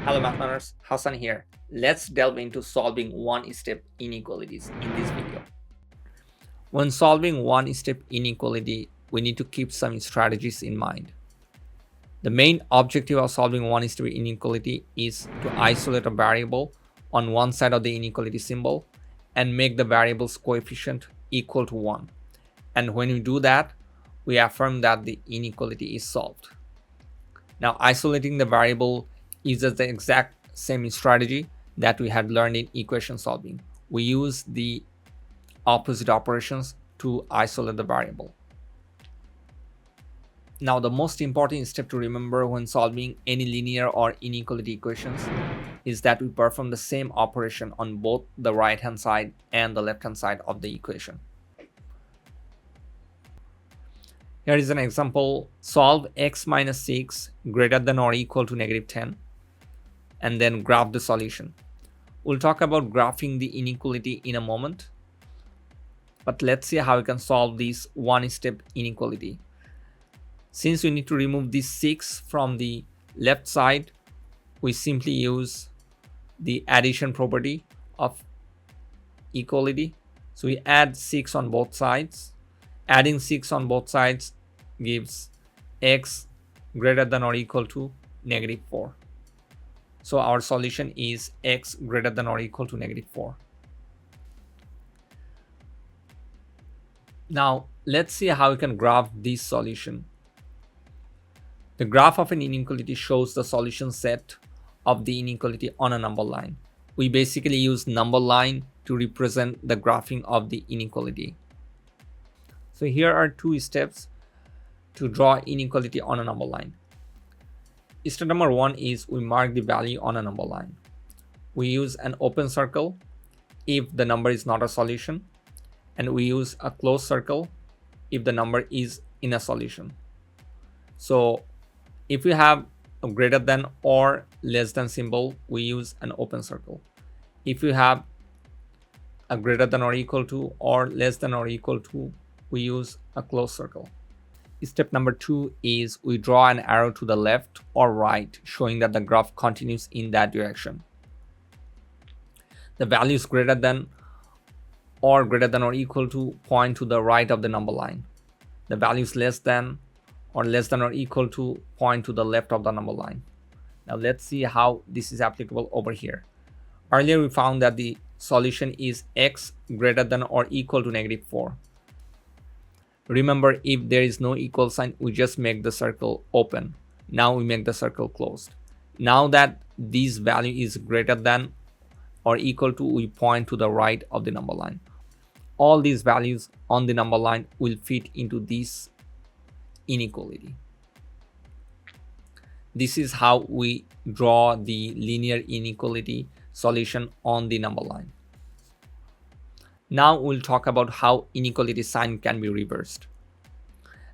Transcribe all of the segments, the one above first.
Hello math learners, Hassan here. Let's delve into solving one-step inequalities in this video. When solving one-step inequality, we need to keep some strategies in mind. The main objective of solving one-step inequality is to isolate a variable on one side of the inequality symbol and make the variable's coefficient equal to 1. And when we do that, we affirm that the inequality is solved. Now, isolating the variable uses the exact same strategy that we had learned in equation solving. We use the opposite operations to isolate the variable. Now, the most important step to remember when solving any linear or inequality equations is that we perform the same operation on both the right-hand side and the left-hand side of the equation. Here is an example. Solve x minus 6 greater than or equal to negative 10 and then graph the solution. We'll talk about graphing the inequality in a moment, but let's see how we can solve this one-step inequality. Since we need to remove this 6 from the left side, we simply use the addition property of equality. So we add 6 on both sides. Adding 6 on both sides gives x greater than or equal to negative 4. So our solution is x greater than or equal to negative 4. Now let's see how we can graph this solution. The graph of an inequality shows the solution set of the inequality on a number line. We basically use number line to represent the graphing of the inequality. So here are two steps to draw inequality on a number line. Step number 1 is we mark the value on a number line. We use an open circle if the number is not a solution, and we use a closed circle if the number is in a solution. So if we have a greater than or less than symbol, we use an open circle. If we have a greater than or equal to or less than or equal to, we use a closed circle. Step number 2 is we draw an arrow to the left or right, showing that the graph continues in that direction. The values greater than or equal to point to the right of the number line. The values less than or equal to point to the left of the number line. Now let's see how this is applicable over here. Earlier we found that the solution is x greater than or equal to negative 4. Remember, if there is no equal sign, we just make the circle open. Now we make the circle closed. Now that this value is greater than or equal to, we point to the right of the number line. All these values on the number line will fit into this inequality. This is how we draw the linear inequality solution on the number line. Now we'll talk about how inequality sign can be reversed.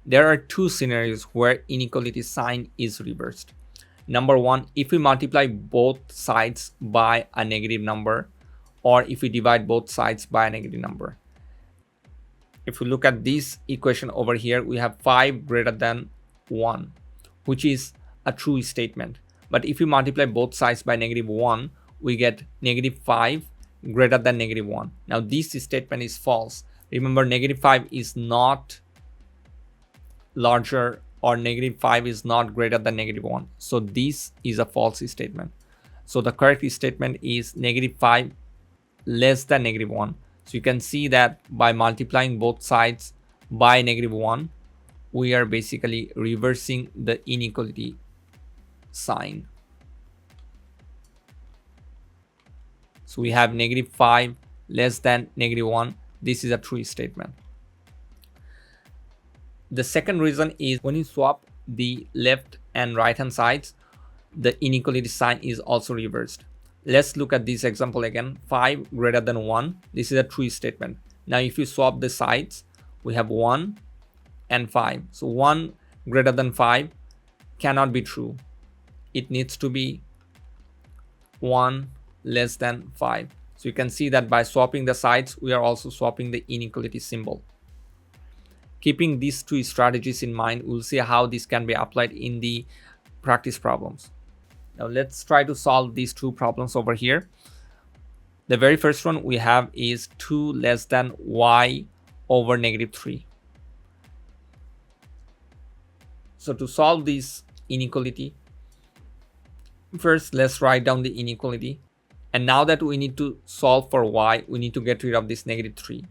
There are two scenarios where inequality sign is reversed. Number 1, if we multiply both sides by a negative number, or if we divide both sides by a negative number. If we look at this equation over here, we have 5 greater than 1, which is a true statement. But if we multiply both sides by negative 1, we get negative 5 greater than negative 1. Now this statement is false. Remember, negative 5 is not larger or negative 5 is not greater than negative 1. So this is a false statement. So the correct statement is negative 5 less than negative 1. So you can see that by multiplying both sides by negative 1, we are basically reversing the inequality sign. So we have negative 5 less than negative 1. This is a true statement. The second reason is when you swap the left and right hand sides, the inequality sign is also reversed. Let's look at this example again. 5 greater than 1. This is a true statement. Now if you swap the sides, we have 1 and 5. So 1 greater than 5 cannot be true. It needs to be 1 less than 5. So you can see that by swapping the sides, we are also swapping the inequality symbol. Keeping these two strategies in mind, we'll see how this can be applied in the practice problems. Now let's try to solve these two problems over here. The very first one we have is 2 less than y over -3. So to solve this inequality, first let's write down the inequality. And now that we need to solve for y, we need to get rid of this -3.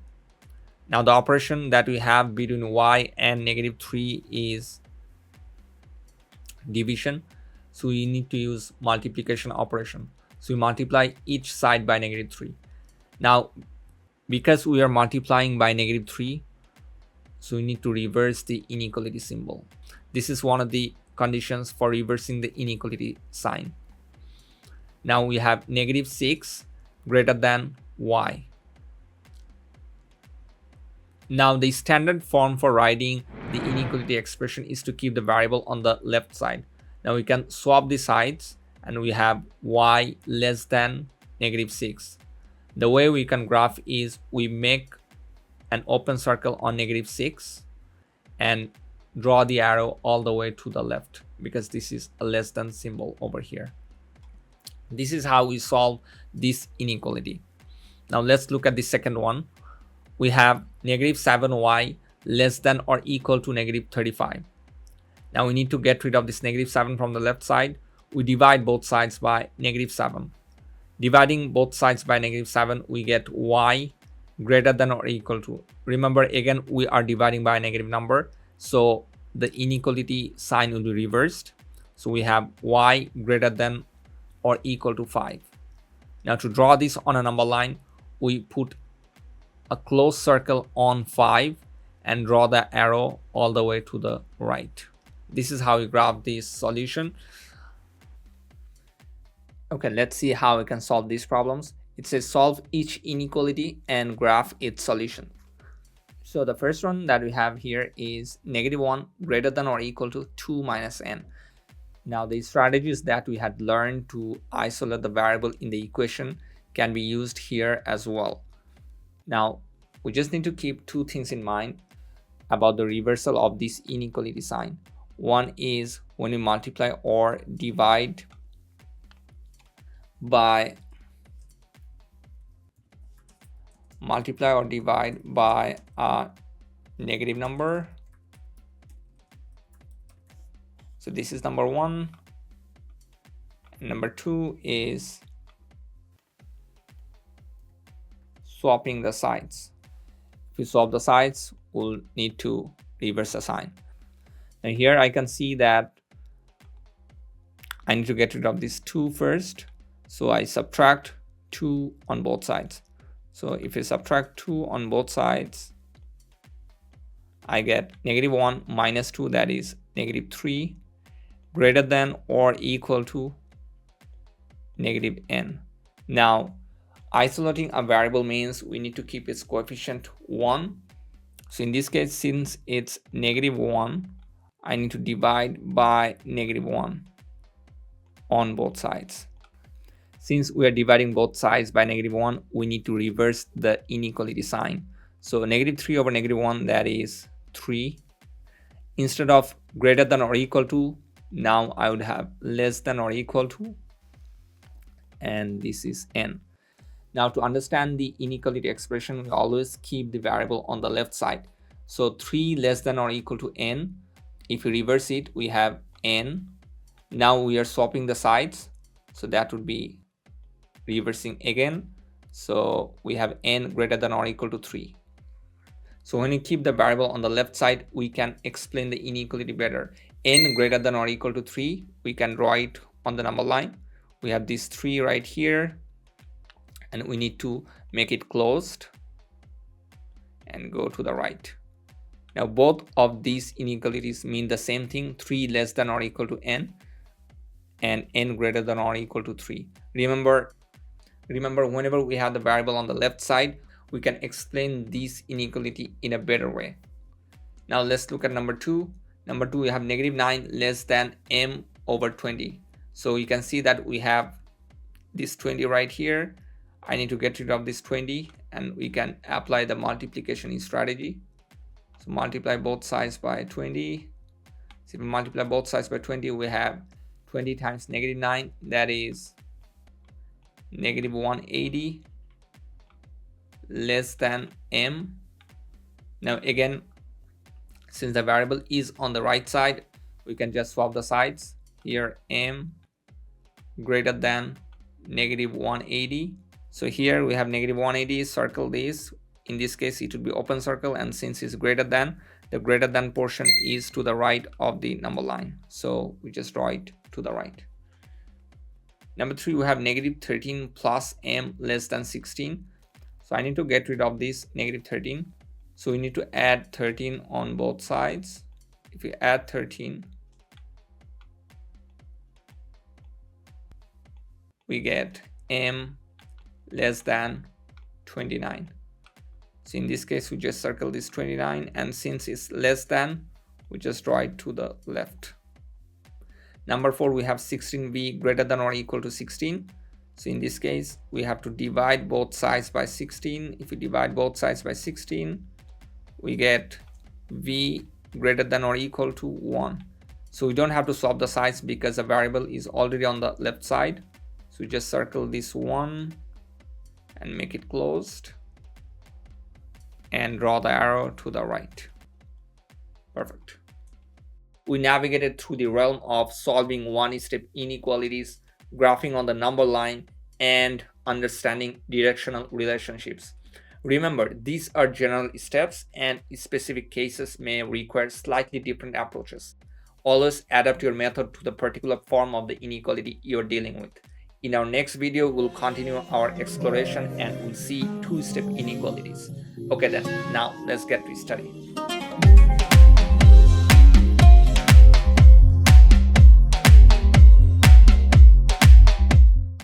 Now the operation that we have between y and -3 is division. So we need to use multiplication operation. So we multiply each side by -3. Now, because we are multiplying by -3, so we need to reverse the inequality symbol. This is one of the conditions for reversing the inequality sign. Now we have -6 greater than y. Now the standard form for writing the inequality expression is to keep the variable on the left side. Now we can swap the sides and we have y less than -6. The way we can graph is we make an open circle on -6 and draw the arrow all the way to the left, because this is a less than symbol over here. This is how we solve this inequality. Now let's look at the second one. We have -7y less than or equal to -35. Now we need to get rid of this -7 from the left side. We divide both sides by -7. Dividing both sides by -7, we get y greater than or equal to. Remember, again, we are dividing by a negative number, so the inequality sign will be reversed. So we have y greater than or equal to 5. Now to draw this on a number line, we put a closed circle on 5 and draw the arrow all the way to the right. This is how we graph this solution. Okay, let's see how we can solve these problems. It says solve each inequality and graph its solution. So the first one that we have here is -1 greater than or equal to 2 minus n. Now the strategies that we had learned to isolate the variable in the equation can be used here as well. Now we just need to keep two things in mind about the reversal of this inequality sign. One is when we multiply or divide by a negative number. So this is number one. And number two is swapping the sides. If we swap the sides, we'll need to reverse the sign. Now here I can see that I need to get rid of this 2 first. So I subtract 2 on both sides. So if you subtract 2 on both sides, I get -1 minus 2, that is -3, greater than or equal to -n. Now, isolating a variable means we need to keep its coefficient 1. So in this case, since it's -1, I need to divide by -1 on both sides. Since we are dividing both sides by -1, we need to reverse the inequality sign. So -3 over -1, that is 3. Instead of greater than or equal to, now I would have less than or equal to, and this is n. Now to understand the inequality expression, we always keep the variable on the left side. So 3 less than or equal to n. If we reverse it, we have n. Now we are swapping the sides, so that would be reversing again. So we have n greater than or equal to 3. So when you keep the variable on the left side, we can explain the inequality better. N greater than or equal to 3, we can draw it on the number line. We have this 3 right here, and we need to make it closed and go to the right. Now both of these inequalities mean the same thing, 3 less than or equal to n and n greater than or equal to 3. Remember, whenever we have the variable on the left side, we can explain this inequality in a better way. Now let's look at number 2. Number 2, we have -9 less than m over 20. So you can see that we have this 20 right here. I need to get rid of this 20, and we can apply the multiplication strategy. So multiply both sides by 20. So if we multiply both sides by 20, we have 20 times negative 9, that is negative 180 less than m. Now again, since the variable is on the right side, we can just swap the sides. Here m greater than negative 180. So here we have negative 180, circle this. In this case it would be open circle, and since it's greater than, the greater than portion is to the right of the number line, so we just draw it to the right. Number 3, we have negative 13 plus m less than 16. So I need to get rid of this negative 13, so we need to add 13 on both sides. If we add 13, we get m less than 29. So in this case we just circle this 29, and since it's less than, we just draw it to the left. Number 4, we have 16b greater than or equal to 16. So in this case we have to divide both sides by 16. If we divide both sides by 16, we get v greater than or equal to 1. So we don't have to swap the sides because the variable is already on the left side. So we just circle this 1 and make it closed and draw the arrow to the right. Perfect. We navigated through the realm of solving one-step inequalities, graphing on the number line, and understanding directional relationships. Remember, these are general steps and specific cases may require slightly different approaches. Always adapt your method to the particular form of the inequality you're dealing with. In our next video, we'll continue our exploration and we'll see two-step inequalities. Okay then, now let's get to study.